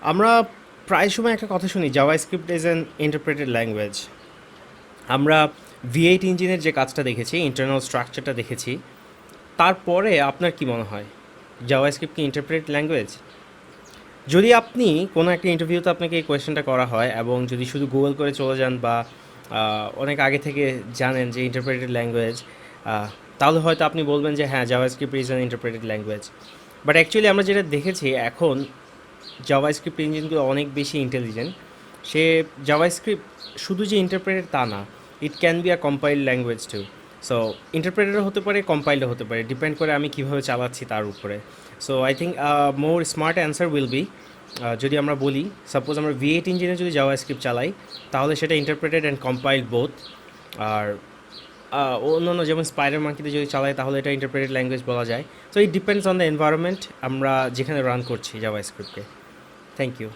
আমরা প্রায় সময় একটা কথা শুনি, JavaScript is an interpreted language. আমরা V8 ইঞ্জিনের যে কাজটা দেখেছি, ইন্টারনাল স্ট্রাকচারটা দেখেছি, তারপরে আপনার কি মনে হয় জাভাস্ক্রিপ্ট কি ইন্টারপ্রেটেড ল্যাঙ্গুয়েজ? যদি আপনি কোনো একটা ইন্টারভিউতে আপনাকে এই কোয়েশ্চেনটা করা হয় এবং যদি শুধু গুগল করে চলে যান বা অনেক আগে থেকে জানেন যে ইন্টারপ্রেটেড ল্যাঙ্গুয়েজ, তাহলে হয়তো আপনি বলবেন যে হ্যাঁ, JavaScript is an interpreted language. But actually আমরা যেটা দেখেছি এখন, জাভাস্ক্রিপ্ট ইঞ্জিনগুলো অনেক বেশি ইন্টেলিজেন্ট। সে জাভাস্ক্রিপ্ট শুধু যে ইন্টারপ্রেটেড তা না, it can be a compiled language too. So ইন্টারপ্রেটেডও হতে পারে, কম্পাইল্ডও হতে পারে, ডিপেন্ড করে আমি কীভাবে চালাচ্ছি তার উপরে। So I think more smart answer will be, যদি আমরা বলি সাপোজ আমরা V8 ইঞ্জিনে যদি জাভাস্ক্রিপ্ট চালাই, তাহলে সেটা ইন্টারপ্রেটেড অ্যান্ড কম্পাইল্ড বোথ। আর অন্যান্য যেমন স্পাইডার মাঙ্কিতে যদি চালাই তাহলে এটা ইন্টারপ্রেটেড ল্যাঙ্গুয়েজ বলা যায়। So it depends on the environment আমরা যেখানে রান করছি জাভাস্ক্রিপ্টকে। Thank you.